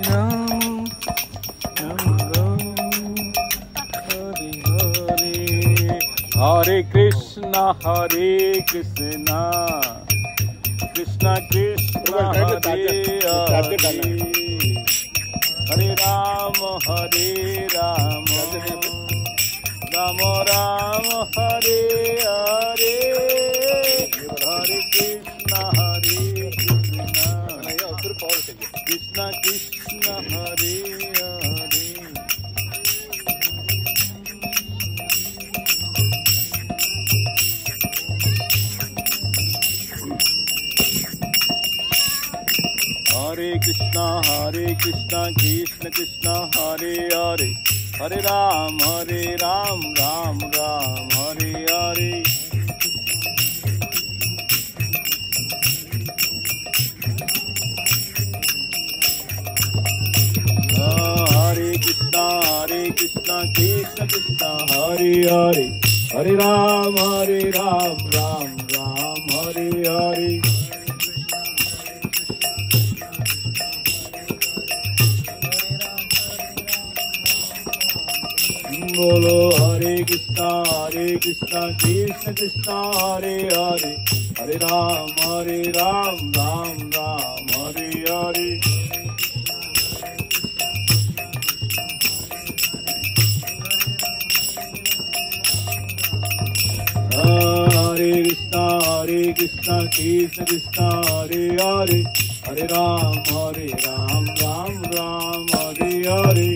Ram, Ram Ram, Hare Hare, Hare Krishna, Krishna Krishna, Hare Hare, Hare Rama, Rama Rama, Hare Hare, Hare Krishna, Krishna Krishna, Hare Hare. Hare Krishna, Krishna Krishna, Hare Hare, Hare Ram, Ram Ram, Hare Hare. Hare Krishna, Krishna Krishna, Hare Hare, Hare Ram, Ram Ram, Hare Hare. Bolo Hare Krishna, Krishna Krishna, Hare Hare, Hare Ram, Ram Ram, Hare Hare. Hare Krishna, Krishna Krishna, Hare Hare, Hare Ram, Ram Ram, Hare Hare.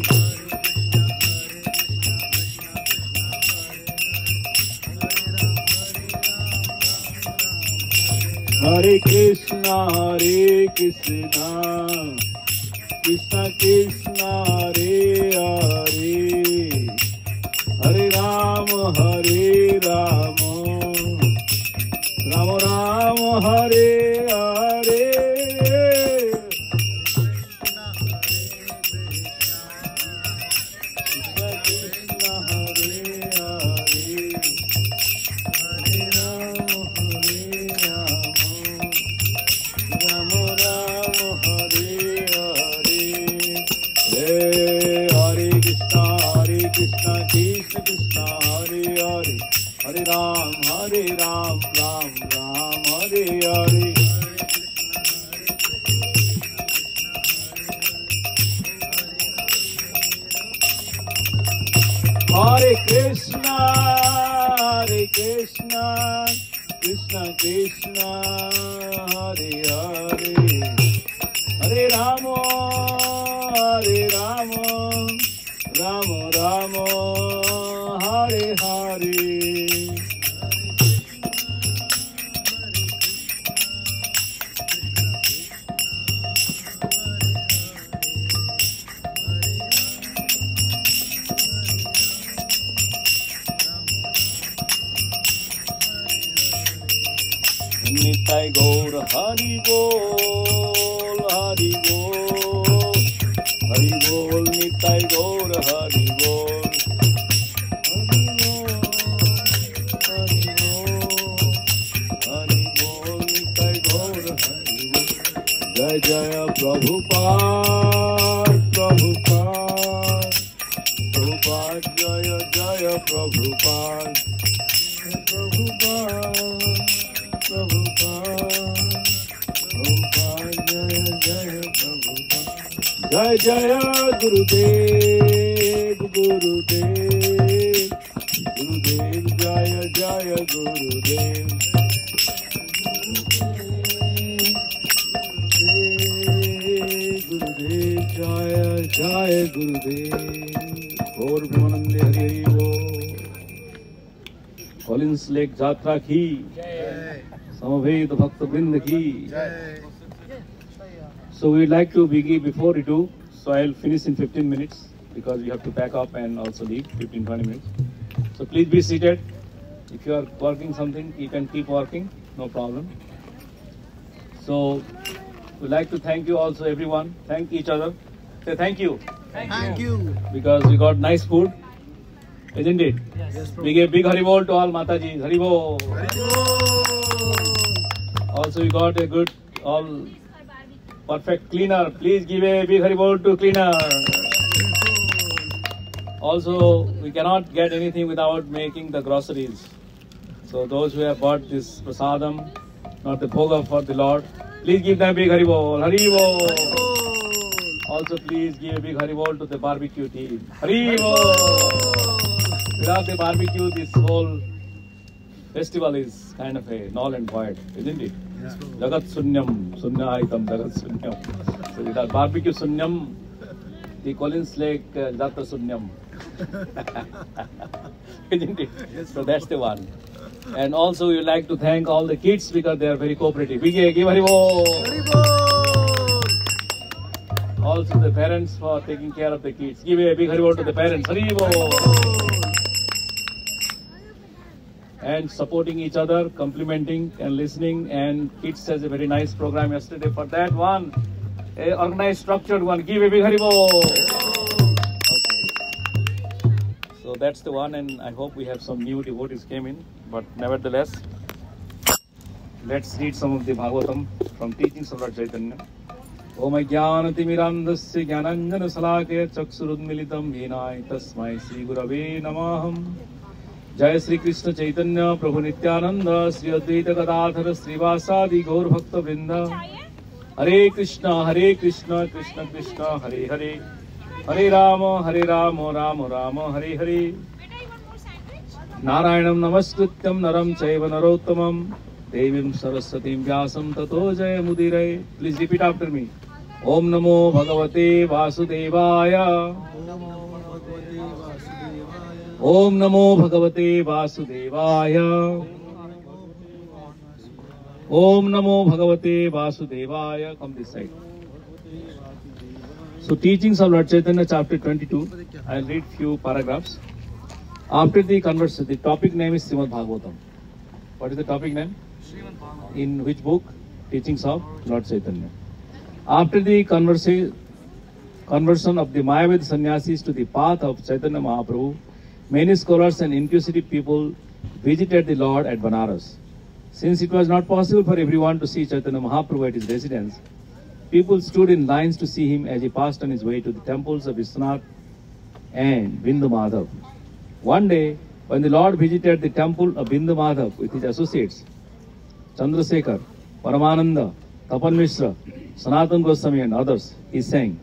Hare Krishna, Krishna Krishna, Hare Hare, Hare Rama, Rama Rama, Hare Hare. Krishna Krishna, Hare Hare, Hare Ram, Ram Ram, Hare Hare. Hare Krishna, Krishna Krishna, Hare Hare, Hare Rama, Rama Rama, Hare Hare. Nitai Gaur Hari Bol, Hari Bol, Hari Bol, Nitai Gaur Hari Bol, Hari Bol, Hari Bol, Nitai Gaur Hari Bol. Jai Jaya Prabhupada, Prabhupada, Prabhupada, Jaya Jaya Prabhupada, Prabhupada. Jai Jaya Gurudev, Gurudev, Gurudev, Jaya Jaya Gurudev. Gurudev, Jaya Jaya Gurudev. Gaur Premanande Hari Bol. Collins Lake Jatra ki, Samaved Bhakta Vrind ki. So we'd like to begin before we do, so I'll finish in 15 minutes because we have to pack up and also leave 15-20 minutes. So please be seated. If you are working something, you can keep working, no problem. So we'd like to thank you also everyone, thank each other. Say thank you. Thank you. Because we got nice food, isn't it? Yes, we give big Hari Bol to all Mataji. Hari Bol. Also we got a good all perfect cleaner. Please give a big Haribol to cleaner. Also, we cannot get anything without making the groceries. So those who have bought this prasadam, not the bhoga for the Lord, please give them a big Haribol. Haribol. Also, please give a big Haribol to the barbecue team. Haribol. Without the barbecue, this whole festival is kind of a null and void, isn't it? Yes. Jagat Sunyam, Sunya Aitam, Jagat Sunyam. So without barbecue Sunyam, the Collins Lake Jatra Sunyam. Isn't it? Yes, So that's the one. And also we would like to thank all the kids because they are very cooperative. Vijay, give Haribol. Also the parents for taking care of the kids. Give a big Haribol to the parents. Haribol. And supporting each other, complimenting and listening. And kids has a very nice program yesterday. For that one, a organized, structured one. Give a big Haribol. Okay. So that's the one, and I hope we have some new devotees came in. But nevertheless, let's read some of the Bhagavatam from teachings of Lord Chaitanya. Om Jnanatimirandasya Jnananjana Salakaya Chaksurudmilitam Yenai Tasmai Sri Gurave Namaham. Jai Sri Krishna Chaitanya Prabhu Nityananda Sri Advaita Gadadhara Srivasadi Gaur Bhakta Vrinda. Hare Krishna Krishna Krishna Hare Hare Hare Rama Rama Rama Hare Hare. Narayanam Namaskrityam Naram Chaiva Narottamam Devim Saraswatim Vyasam Tato Jayamudire. Please repeat after me. Om Namo Bhagavate Vasudevaya. Om Namo Bhagavate Vasudevaya. Om Namo Bhagavate Vasudevaya. Come this side. So teachings of Lord Chaitanya chapter 22. I'll read few paragraphs. After the conversation, the topic name is Srimad Bhagavatam. What is the topic name? Srimad Bhagavatam. In which book? Teachings of Lord Chaitanya. After the conversion of the Mayavedi sannyasis to the path of Chaitanya Mahaprabhu, many scholars and inquisitive people visited the Lord at Banaras. Since it was not possible for everyone to see Chaitanya Mahaprabhu at his residence, people stood in lines to see him as he passed on his way to the temples of Vishwanath and Bindu Madhav. One day, when the Lord visited the temple of Bindu Madhav with his associates, Chandrasekhar, Paramananda, Tapan Mishra, Sanatan Goswami and others, he sang,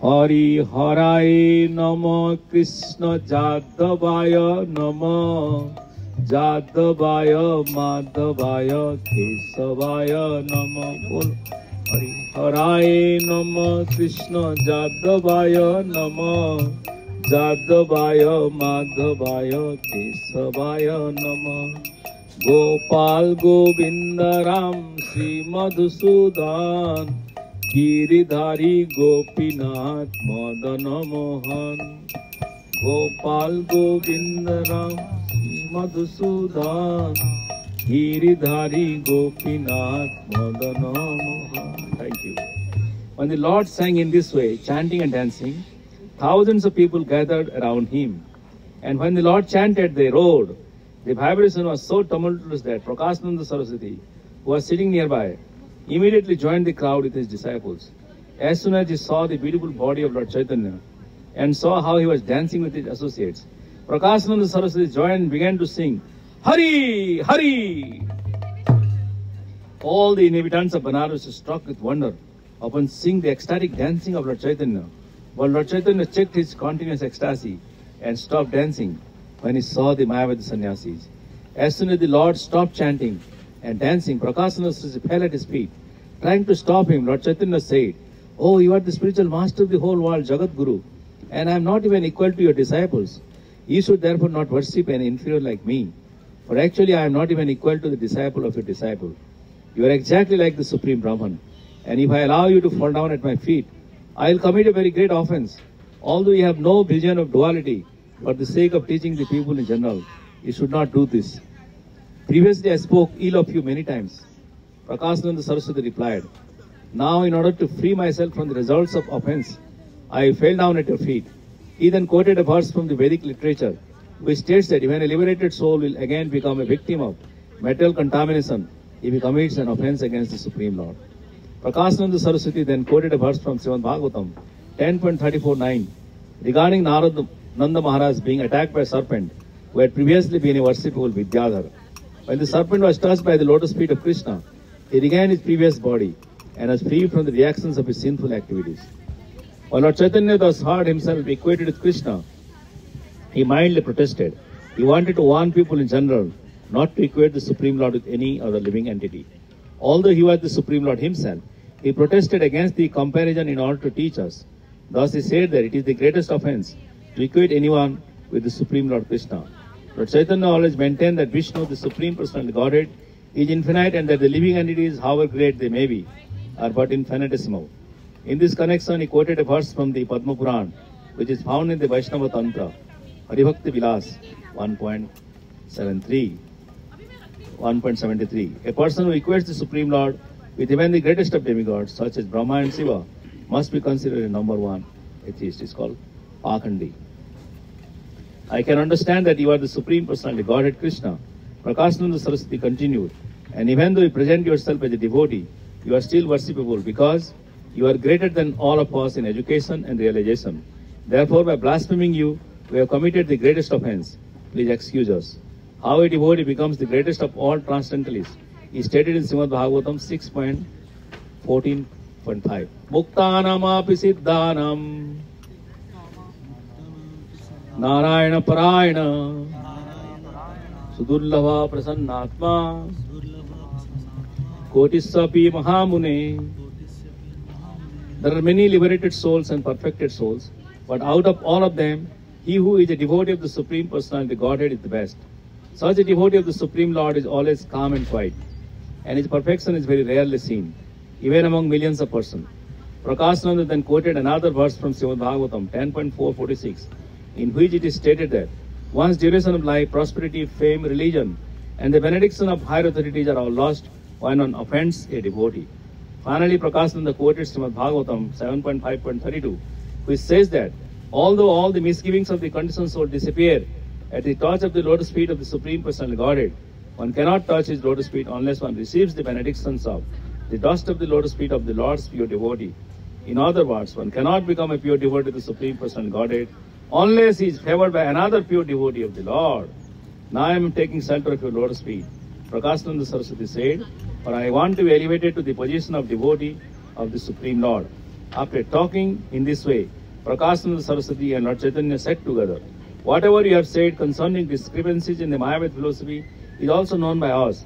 Hari Harai Nama Krishna Jadavaya Nama Jadavaya Madhavaya Kesavaya Nama. Hari Harai Nama Krishna Jadavaya Nama Jadavaya Madhavaya Kesavaya Nama. Gopal Govinda Ram Sri Madhusudan Giridhari Gopinath Madana Mohan. Gopal Govinda Ram Sri Madhusudan Giridhari Gopinath Madana Mohan. Thank you. When the Lord sang in this way, chanting and dancing, thousands of people gathered around him. And when the Lord chanted, they roared. The vibration was so tumultuous that Prakashananda Saraswati, who was sitting nearby, immediately joined the crowd with his disciples. As soon as he saw the beautiful body of Lord Chaitanya and saw how he was dancing with his associates, Prakashananda Saraswati joined and began to sing, Hari! Hari! All the inhabitants of Banaras were struck with wonder upon seeing the ecstatic dancing of Lord Chaitanya, while Lord Chaitanya checked his continuous ecstasy and stopped dancing when he saw the Mayavedi sannyasis. As soon as the Lord stopped chanting and dancing, Prakashananda Saraswati fell at his feet. Trying to stop him, Lord Chaitanya said, Oh, you are the spiritual master of the whole world, Jagat Guru, and I am not even equal to your disciples. You should therefore not worship an inferior like me, for actually I am not even equal to the disciple of your disciple. You are exactly like the Supreme Brahman, and if I allow you to fall down at my feet, I will commit a very great offense. Although you have no vision of duality, for the sake of teaching the people in general, you should not do this. Previously I spoke ill of you many times. Prakashananda Saraswati replied, Now in order to free myself from the results of offense, I fell down at your feet. He then quoted a verse from the Vedic literature, which states that when a liberated soul will again become a victim of material contamination, if he commits an offense against the Supreme Lord. Prakashananda Saraswati then quoted a verse from Srimad Bhagavatam 10.34.9 regarding Narada Nanda Maharaj being attacked by a serpent who had previously been a worshipful Vidyadhar. When the serpent was touched by the lotus feet of Krishna, he regained his previous body and was free from the reactions of his sinful activities. While Lord Chaitanya thus heard himself equated with Krishna, he mildly protested. He wanted to warn people in general not to equate the Supreme Lord with any other living entity. Although he was the Supreme Lord himself, he protested against the comparison in order to teach us. Thus he said that it is the greatest offense to equate anyone with the Supreme Lord Krishna. Lord Chaitanya always maintained that Vishnu, the Supreme Personality Godhead, is infinite and that the living entities, however great they may be, are but infinitesimal. In this connection, he quoted a verse from the Padma Puran, which is found in the Vaishnava Tantra, Haribhakti Vilas 1.73. A person who equates the Supreme Lord with even the greatest of demigods, such as Brahma and Shiva, must be considered a number one atheist. It's called Pakhandi. I can understand that you are the Supreme Personality, Godhead Krishna. Prakashananda Saraswati continued, and even though you present yourself as a devotee, you are still worshipable because you are greater than all of us in education and realization. Therefore, by blaspheming you, we have committed the greatest offense. Please excuse us. How a devotee becomes the greatest of all transcendentalists is stated in Srimad Bhagavatam 6.14.5. Muktanam api siddhanam Narayana Parayana Sudurlava Prasannatma Kotisapi Mahamune. There are many liberated souls and perfected souls, but out of all of them, he who is a devotee of the Supreme Personality Godhead is the best. Such a devotee of the Supreme Lord is always calm and quiet, and his perfection is very rarely seen, even among millions of persons. Prakashananda then quoted another verse from Srimad Bhagavatam 10.446, in which it is stated that one's duration of life, prosperity, fame, religion, and the benediction of higher authorities are all lost when one offends a devotee. Finally, Prakashananda quoted Srimad Bhagavatam 7.5.32, which says that although all the misgivings of the conditioned soul disappear at the touch of the lotus feet of the Supreme Personality Godhead, one cannot touch his lotus feet unless one receives the benedictions of the dust of the lotus feet of the Lord's pure devotee. In other words, one cannot become a pure devotee of the Supreme Personality Godhead unless he is favored by another pure devotee of the Lord. Now I am taking shelter of your lotus feet. Prakashananda Saraswati said, for I want to be elevated to the position of devotee of the Supreme Lord. After talking in this way, Prakashananda Saraswati and Lord Chaitanya said together, whatever you have said concerning discrepancies in the Mayavada philosophy is also known by us.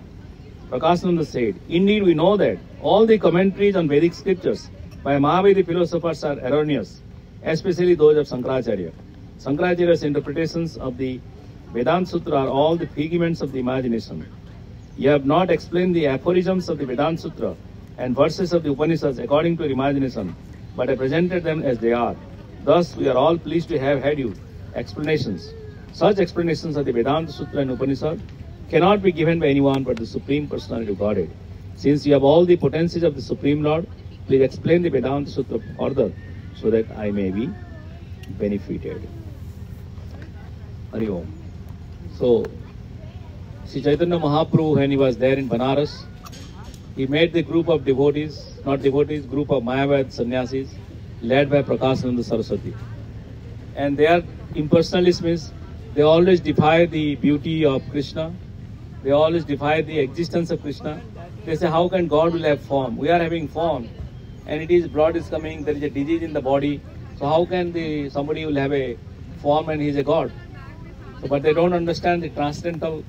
Prakashananda said, indeed we know that all the commentaries on Vedic scriptures by Mayavadi philosophers are erroneous, especially those of Shankaracharya. Shankaracharya's interpretations of the Vedanta Sutra are all the figments of the imagination. You have not explained the aphorisms of the Vedanta Sutra and verses of the Upanishads according to your imagination, but have presented them as they are. Thus, we are all pleased to have had you explanations. Such explanations of the Vedanta Sutra and Upanishad cannot be given by anyone but the Supreme Personality of Godhead. Since you have all the potencies of the Supreme Lord, please explain the Vedanta Sutra further so that I may be benefited. Hari Om. So, Sri Chaitanya Mahaprabhu, when he was there in Banaras, he made the group of devotees, not devotees, group of Mayavad sannyasis, led by Prakashananda Saraswati. And they are impersonalists, means they always defy the beauty of Krishna. They always defy the existence of Krishna. They say, how can God will have form? We are having form, and it is blood is coming, there is a disease in the body. So how can somebody will have a form and he is a God? So, but they don't understand the transcendental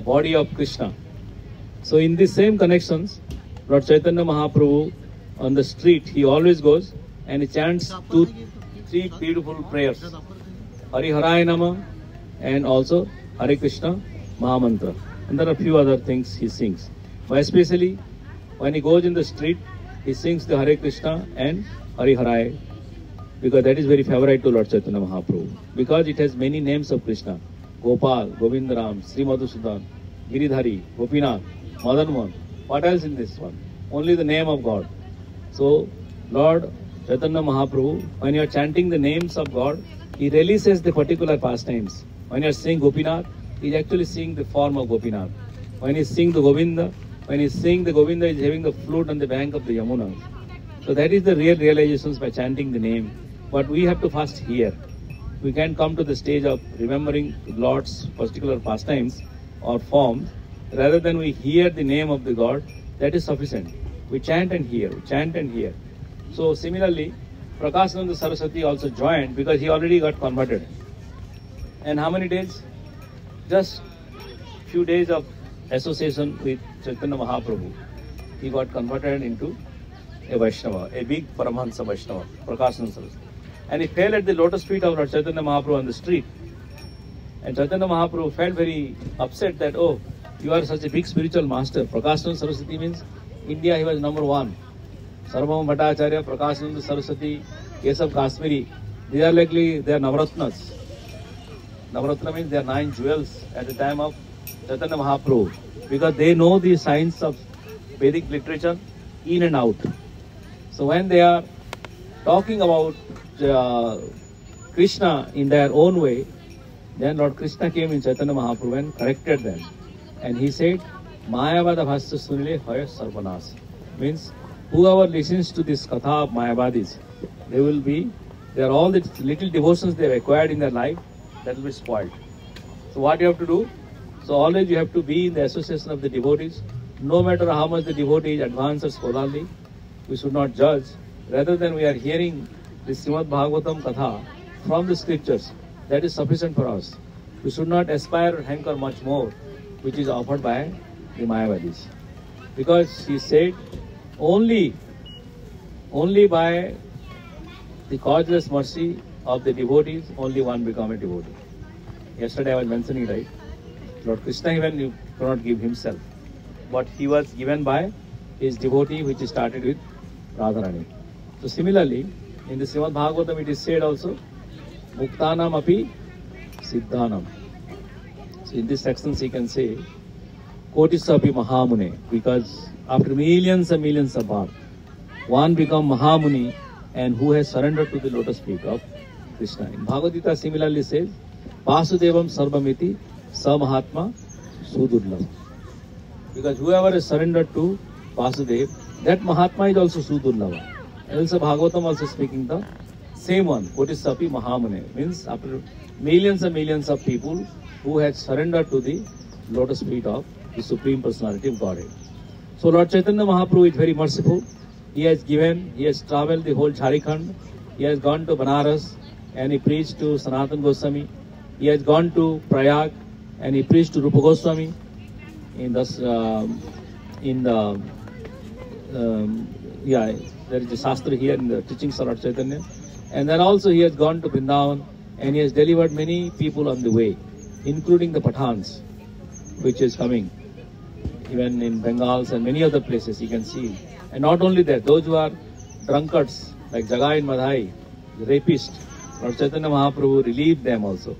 body of Krishna. So in these same connections, Lord Chaitanya Mahaprabhu on the street, he always goes and he chants three beautiful prayers. Hari Haraya Nama and also Hare Krishna Mahamantra. And there are a few other things he sings. But especially when he goes in the street, he sings the Hare Krishna and Hari Haraya, because that is very favorite to Lord Chaitanya Mahaprabhu. Because it has many names of Krishna. Gopal, Govindaram, Sri Madhusudan, Giridhari, Gopinath, Madan Mohan. What else in this one? Only the name of God. So Lord Chaitanya Mahaprabhu, when you are chanting the names of God, he releases the particular pastimes. When you are saying Gopinath, he is actually seeing the form of Gopinath. When he is singing the Govinda, when he's saying the Govinda is having the flute on the bank of the Yamuna. So that is the real realizations by chanting the name. But we have to first hear. We can't come to the stage of remembering Lord's particular pastimes or forms. Rather than we hear the name of the God, that is sufficient. We chant and hear, we chant and hear. So similarly, Prakashananda Saraswati also joined because he already got converted. And how many days? Just few days of association with Chaitanya Mahaprabhu. He got converted into a Vaishnava, a big Paramahansa Vaishnava, Prakashananda Saraswati. And he fell at the lotus feet of Lord Chaitanya Mahaprabhu on the street. And Chaitanya Mahaprabhu felt very upset that, oh, you are such a big spiritual master. Prakashananda Saraswati means India, he was number one. Sarvabhauma Bhattacharya, Prakashananda Saraswati, Kesav Kashmiri, these are likely, they are Navaratnas. Navaratna means they are 9 jewels at the time of Chaitanya Mahaprabhu. Because they know the science of Vedic literature in and out. So when they are talking about Krishna in their own way, then Lord Krishna came in Chaitanya Mahaprabhu and corrected them. And he said, Mayavada Bhasya Sunile Hoya Sarvanas. Means, whoever listens to this Katha of Mayavadis, they are all the little devotions they have acquired in their life, that will be spoiled. So what you have to do? So always you have to be in the association of the devotees. No matter how much the devotee is advanced or scholarly, we should not judge. Rather than we are hearing the Srimad Bhagavatam Katha from the scriptures, that is sufficient for us. We should not aspire or hanker much more, which is offered by the Mayavadis. Because he said, only by the causeless mercy of the devotees, only one become a devotee. Yesterday I was mentioning, right? Lord Krishna even cannot give himself. But he was given by his devotee, which started with Radharani. So similarly, in the Srimad Bhagavatam it is said also, Muktanam api Siddhanam. So in this section you can say, Kotisa api Mahamune, because after millions and millions of births, one become Mahamuni and who has surrendered to the lotus feet of Krishna. In Bhagavad Gita similarly says, Vasudevam Sarvamiti Samahatma Sudurlabha. Because whoever is surrendered to Vasudev, that Mahatma is also Sudurlabha. And also Bhagavatam also speaking the same one, Kotisapi Mahamune, means after millions and millions of people who had surrendered to the lotus feet of the Supreme Personality of Godhead. So Lord Chaitanya Mahaprabhu is very merciful. He has traveled the whole Jharkhand. He has gone to Banaras and he preached to Sanatana Goswami. He has gone to Prayag and he preached to Rupa Goswami there is a Shastra here in the teachings of Lord Chaitanya. And then also he has gone to Vrindavan and he has delivered many people on the way, including the Pathans, which is coming. Even in Bengals and many other places you can see. And not only that, those who are drunkards, like Jagai and Madhai, the rapists, Lord Chaitanya Mahaprabhu relieved them also.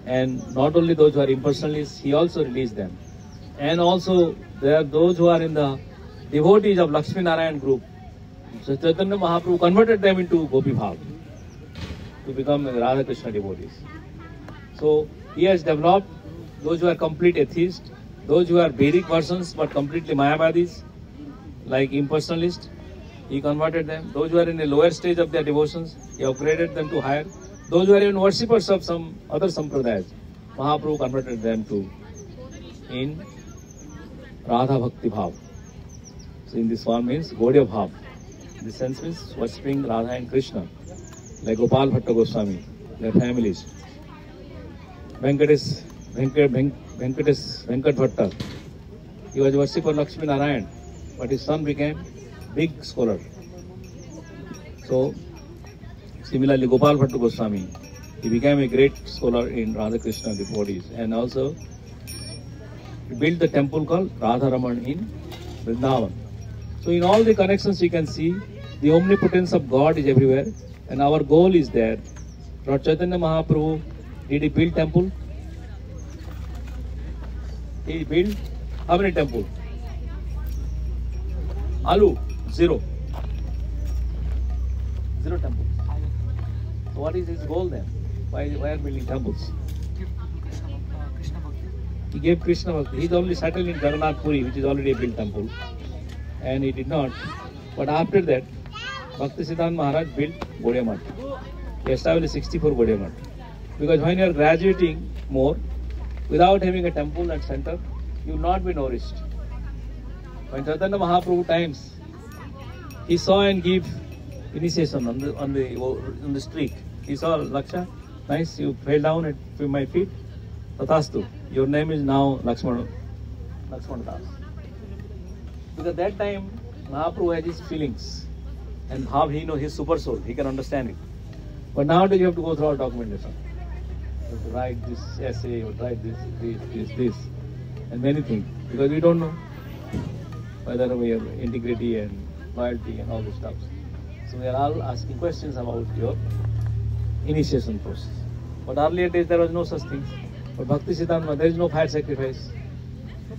And not only those who are impersonalists, he also released them. And also there are those who are in the devotees of Lakshmi Narayan group. So Chaitanya Mahaprabhu converted them into Gopi Bhav to become Radha Krishna devotees. So he has developed those who are complete atheists, those who are Vedic persons but completely Mayavadis, like impersonalists, he converted them. Those who are in the lower stage of their devotions, he upgraded them to higher. Those who are even worshippers of some other sampradayas, Mahaprabhu converted them to in Radha Bhakti Bhav. So in this form means Gaudiya Bhav. This sense means worshipping Radha and Krishna, like Gopal Bhatta Goswami, their families. Venkat Bhatta, he was a worshipper of Lakshmi Narayan, but his son became big scholar. So similarly, Gopal Bhatta Goswami, he became a great scholar in Radha Krishna devotees, and also he built the temple called Radharaman in Vrindavan. So in all the connections you can see, the omnipotence of God is everywhere, and our goal is there. Lord Chaitanya Mahaprabhu, did he build temple? He built how many temples? Alu, 0. 0 temples. So what is his goal then? Why are building temples? He gave Krishna Bhakti. He's only settled in Jagannath Puri, which is already a built temple. And he did not. But after that, Bhaktisiddhanta Maharaj built Gaudiya Math. He established 64 Gaudiya Math. Because when you are graduating more, without having a temple at center, you will not be nourished. When Chaitanya Mahaprabhu times, he saw and gave initiation on the street. He saw Laksha, nice, you fell down at my feet. Tathastu, your name is now Lakshmana Das. Because at that time, Mahaprabhu had his feelings and how he knows his super soul, he can understand it. But nowadays you have to go through our documentation. You have to write this essay, you have to write this, and many things. Because we don't know whether we have integrity and loyalty and all this stuff. So we are all asking questions about your initiation process. But earlier days there was no such things. But Bhakti Siddhanta, there is no fire sacrifice.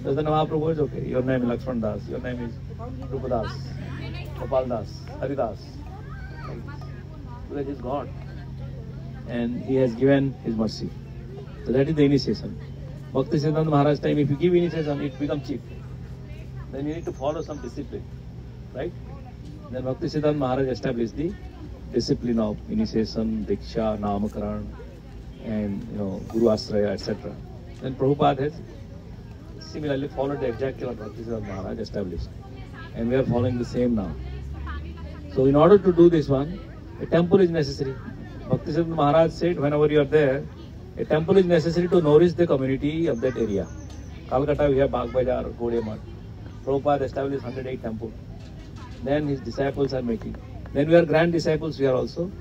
Chaitanya Mahaprabhu is okay. Your name is Lakshman Das, your name is Rupa Das, Gopal Das, Hari Das. So that is God. And He has given His mercy. So that is the initiation. Bhakti Siddhanta Maharaj time, if you give initiation, it becomes cheap. Then you need to follow some discipline. Right? Then Bhakti Siddhanta Maharaj established the discipline of initiation, Diksha, Namakaran, and Guru Asraya, etc. Then Prabhupada has similarly followed exactly what Bhakti Siddhanta Maharaj established. And we are following the same now. So in order to do this one, a temple is necessary. Bhakti Siddhanta Maharaj said, whenever you are there, a temple is necessary to nourish the community of that area. Calcutta we have Bagh Bazaar, Gaudiya Math. Prabhupada established 108 temples. Then his disciples are making. Then we are grand disciples, we are also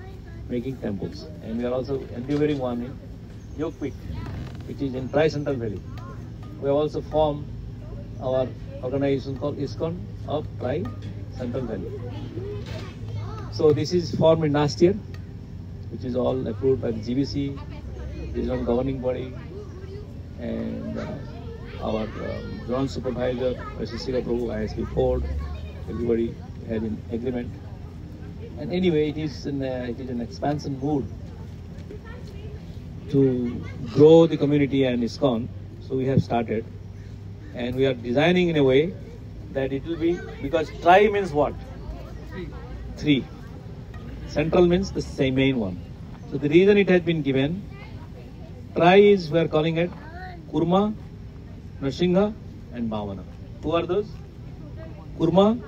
making temples. And we are also endeavoring one in Yogpit, which is in Tri-Central Valley. We have also formed our organization called ISKCON of Tri-Central Valley. So this is formed in last year, which is all approved by the GBC, regional governing body, and our joint supervisor, Shishira Prabhu, ISP Ford, everybody had an agreement. And anyway, it is an expansion mood to grow the community and ISKCON. So we have started, and we are designing in a way that it will be, because tri means what? Three. Central means the same main one. So the reason it has been given, tri is, we are calling it Kurma, Nrsimha and Bhavana. Who are those? Kurma,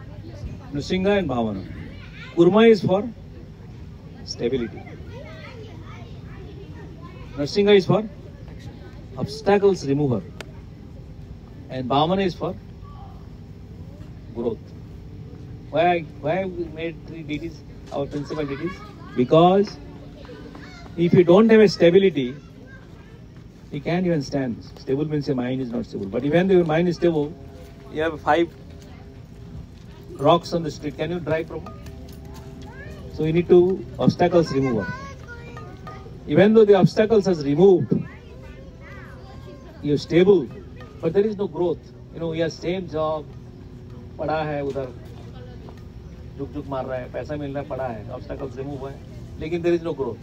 Nrsimha and Bhavana. Kurma is for stability. Nrsimha is for obstacles remover. And Bhavana is for growth. Why we made three deities our principal deities? Because if you don't have a stability, you can't even stand. Stable means your mind is not stable. But even though your mind is stable, you have 5 rocks on the street. Can you drive from? So you need to obstacles remover. Even though the obstacles is removed, you're stable, but there is no growth. We have same job, पड़ा है उधर, झुक मार रहा है, पैसा मिल रहा है, पड़ा है, obstacles remove हुआ है, लेकिन there is no growth.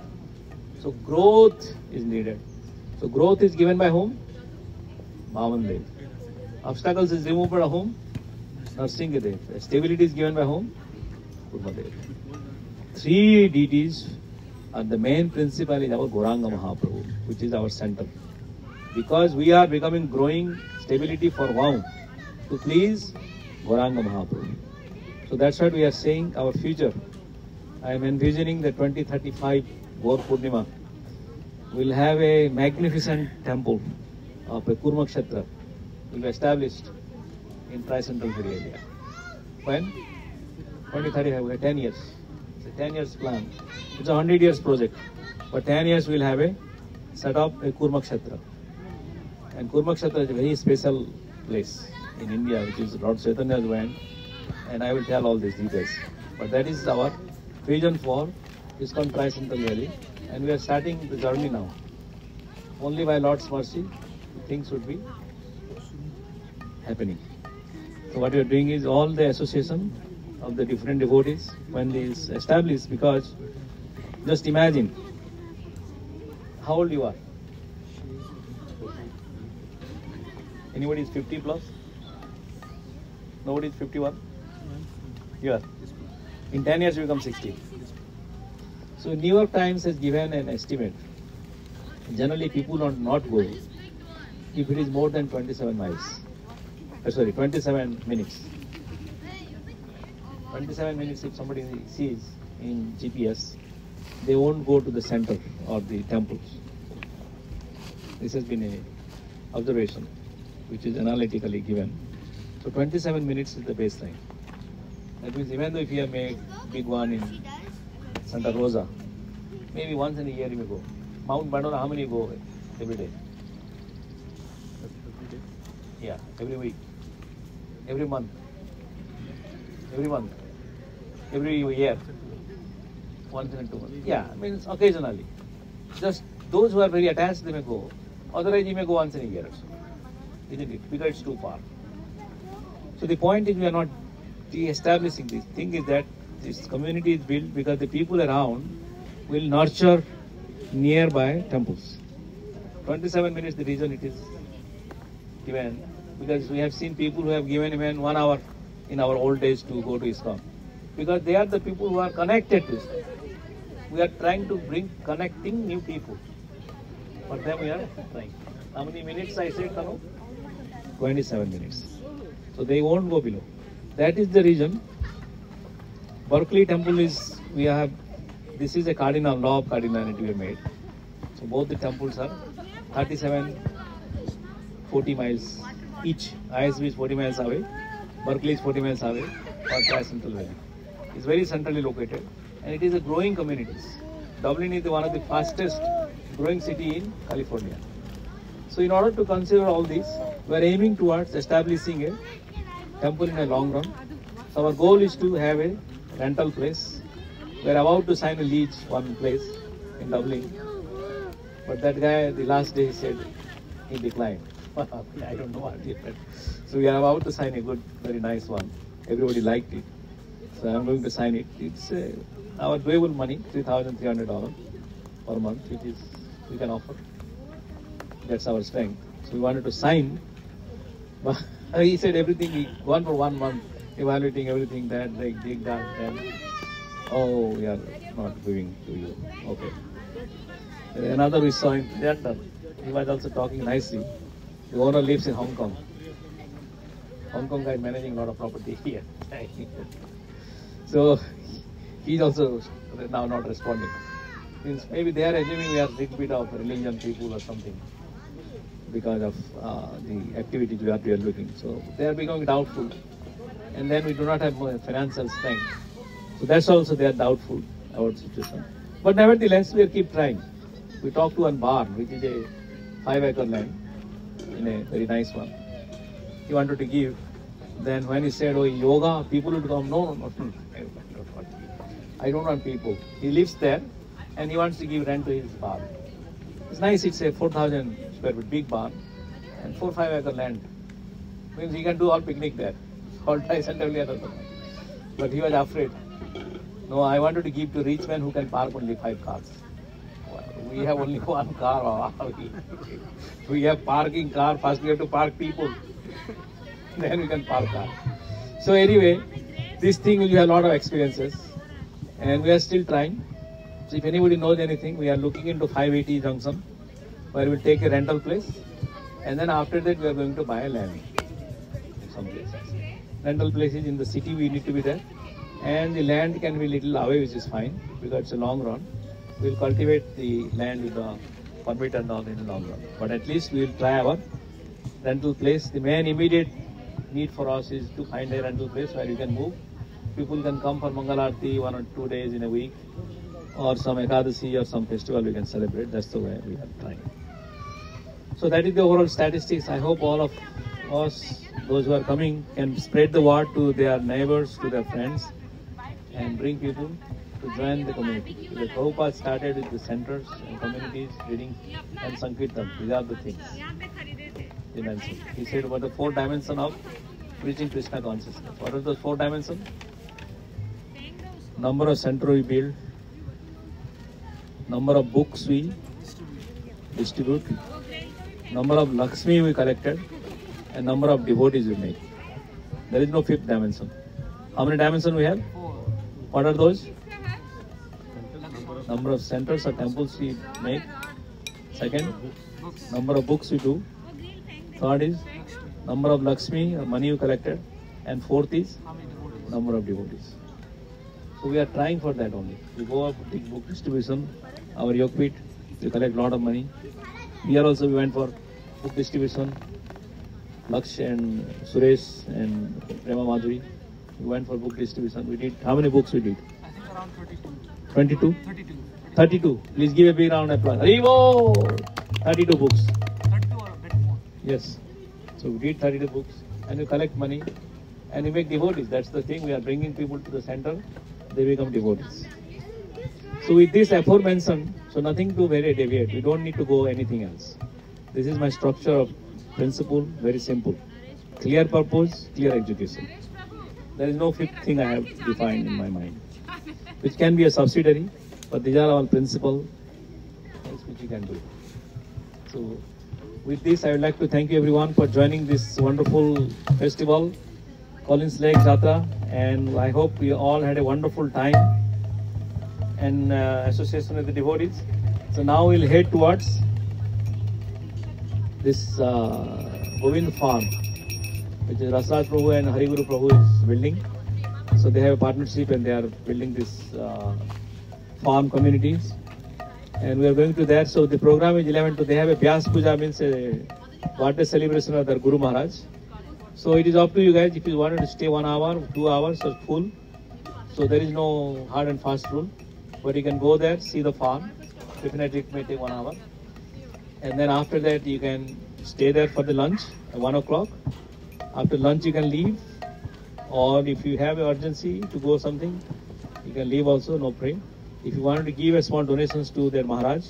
So growth is needed. So growth is given by whom? Bhavan Dev. Obstacles is removed by whom? Nrsimha Dev. Stability is given by whom? Kurma Dev. 3 deities are the main principle in our Gauranga Mahaprabhu, which is our center. Because we are becoming growing stability for Vaum to please Gauranga Mahaprabhu. So that's what we are saying, our future. I am envisioning the 2035 Gaur Purnima will have a magnificent temple of a Kurma Kshetra will be established in Tri-Central area. When? 2035, we have 10 years. It's a 10 years plan. It's a 100 years project. For 10 years we will have a set up a Kurma Kshetra. And Kurma Kshetra is a very special place in India, which is Lord Chaitanya's land. And I will tell all these details. But that is our vision for ISKCON Tri-Central Valley. And we are starting the journey now. Only by Lord's mercy, things would be happening. So what we are doing is all the association of the different devotees, when they is established, because just imagine how old you are. Anybody is 50 plus? Nobody is 51? Yeah. In 10 years you become 60. So New York Times has given an estimate. Generally people will not go if it is more than 27 miles. 27 minutes. 27 minutes if somebody sees in GPS, they won't go to the center or the temples. This has been an observation which is analytically given. So 27 minutes is the baseline. That means even though if you have made big one in Santa Rosa, maybe once in a year you may go. Mount Bandora, how many you go every day? Yeah, every week, every month, every year, once in 2 months. Yeah, I mean occasionally. Just those who are very attached, they may go. Otherwise, you may go once in a year or so. Isn't it? Because it's too far. So the point is we are not de-establishing this. Thing is that this community is built because the people around will nurture nearby temples. 27 minutes, the reason it is given, because we have seen people who have given even 1 hour in our old days to go to ISKCON. Because they are the people who are connected to ISKCON. We are trying to bring connecting new people. For them we are trying. How many minutes I said, Tanu? 27 minutes. So they won't go below. That is the reason Berkeley Temple is, this is a cardinal law of cardinality we have made. So both the temples are 37, 40 miles each. ISB is 40 miles away, Berkeley is 40 miles away, or Tri-Central Valley. It's very centrally located and it is a growing community. Dublin is one of the fastest growing city in California. So in order to consider all this, we are aiming towards establishing a temple in the long run. So our goal is to have a rental place. We are about to sign a lease one place in Dublin. But that guy, the last day, he said he declined. I don't know what he said. So we are about to sign a good, very nice one. Everybody liked it. So I'm going to sign it. It's our doable money, $3,300 per month, which is we can offer. That's our strength. So we wanted to sign. But he said everything, he gone for 1 month, evaluating everything, that, dig that, then, oh, we are not giving to you. Okay. Another we saw in Theatre, he was also talking nicely. The owner lives in Hong Kong. Hong Kong guy managing a lot of property here. So he's also now not responding. Means maybe they are assuming we are a little bit of religion people or something because of the activities we are looking. So they are becoming doubtful. And then we do not have financial strength. So that's also they are doubtful about the situation. But nevertheless, we keep trying. We talked to one barn, which is a 5-acre land, in a very nice one. He wanted to give. Then when he said, oh, yoga, people would come. No. I don't want people. He lives there and he wants to give rent to his barn. It's nice, it's a 4,000 square foot big barn and 4-5 acre land. Means he can do all picnic there. All Tri-Central. But he was afraid. No, I wanted to give to rich men who can park only 5 cars. We have only 1 car. We have parking car. First we have to park people. Then we can park car. So anyway, this thing will have a lot of experiences. And we are still trying. So if anybody knows anything, we are looking into 580 Junction, where we will take a rental place. And then after that, we are going to buy a land in some places. Rental places in the city, we need to be there. And the land can be little away, which is fine, because it's a long run. We will cultivate the land with the permit and all in the long run. But at least we will try our rental place. The main immediate need for us is to find a rental place where you can move. People can come for Mangalarti 1 or 2 days in a week, or some Ekadasi or some festival we can celebrate. That's the way we are trying. So that is the overall statistics. I hope all of us, those who are coming, can spread the word to their neighbors, to their friends, and bring people to join the community. The Prabhupada started with the centers and communities, reading and Sankirtan. These are the things he mentioned. He said about the 4 dimensions of reaching Krishna consciousness. What are those 4 dimensions? Number of centers we build, number of books we distribute, number of Lakshmi we collected, and number of devotees we make. There is no fifth dimension. How many dimensions we have? What are those? Number of centers or temples we make. Second, number of books we do. Third is number of Lakshmi or money you collected. And fourth is number of devotees. So we are trying for that only. We go up big book distribution, our Yogpit, we collect lot of money. Here also we went for book distribution. Laksh and Suresh and Prema Madhuri, we went for book distribution. We did, how many books we did? I think around 32. 22? 32. 32. Please give a big round of applause. Haribo! 32 books. 32 or a bit more. Yes. So we did 32 books and we collect money and we make devotees. That's the thing. We are bringing people to the center. They become devotees. So with this aforementioned, so nothing to very deviate. We don't need to go anything else. This is my structure of principle, very simple. Clear purpose, clear execution. There is no fifth thing I have defined in my mind, which can be a subsidiary, but these are all principles which you can do. So with this, I would like to thank you everyone for joining this wonderful festival, Collins Lake Jatra, and I hope we all had a wonderful time and association with the devotees. So now we'll head towards this Govind farm, which is Rasraj Prabhu and Hari Guru Prabhu is building. So they have a partnership and they are building this farm communities. And we are going to there. So the program is 11 to, they have a Vyas Puja, means a birthday celebration of their Guru Maharaj. So it is up to you guys if you wanted to stay 1 hour, 2 hours or full. So there is no hard and fast rule, but you can go there, see the farm. Definitely it may take 1 hour. And then after that you can stay there for the lunch at 1 o'clock. After lunch you can leave, or if you have an urgency to go something, you can leave also, no problem. If you wanted to give a small donations to their Maharaj,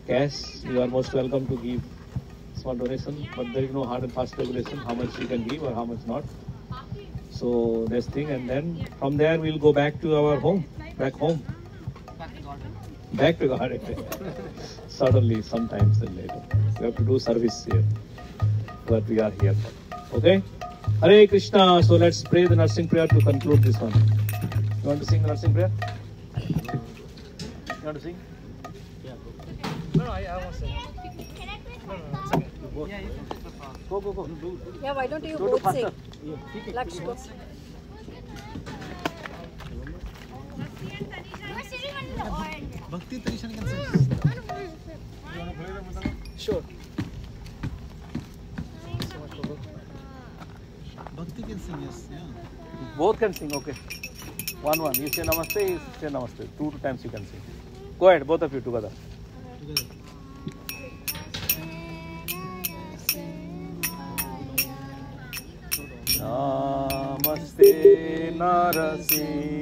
cash, you are most welcome to give small donation, but there is no hard and fast regulation how much you can give or how much not. So that's thing, and then from there we'll go back to our home, back home. Back to garden. Back to garden. Suddenly, sometimes and later. We have to do service here, but we are here. Okay? Hare Krishna. So let's pray the nursing prayer to conclude this one. You want to sing the nursing prayer? You want to sing? No, I won't say. No, it's okay. Yeah, you can. Go. Yeah, why don't you Do both faster. sing? Laksh, go. Bhakti Tarishan can sing. Sure. Bhakti can sing, yes. Yeah. Both can sing, okay. One. You say namaste, you say namaste. 2 times you can sing. Go ahead, both of you together. Together. Namaste Narasimhaya.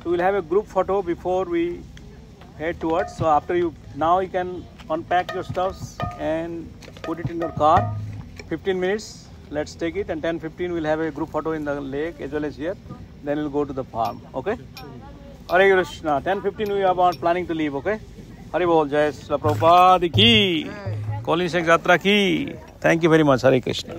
We'll have a group photo before we head towards. So after now you can unpack your stuffs and put it in your car. 15 minutes, let's take it, and 10:15 we'll have a group photo in the lake as well as here. Then we'll go to the farm. Okay? Hare Krishna. 10:15 we are planning to leave. Okay? Hari Bol. Jai Srila Prabhupada ki. Kolin Sheikh Yatra ki. Thank you very much. Hare Krishna.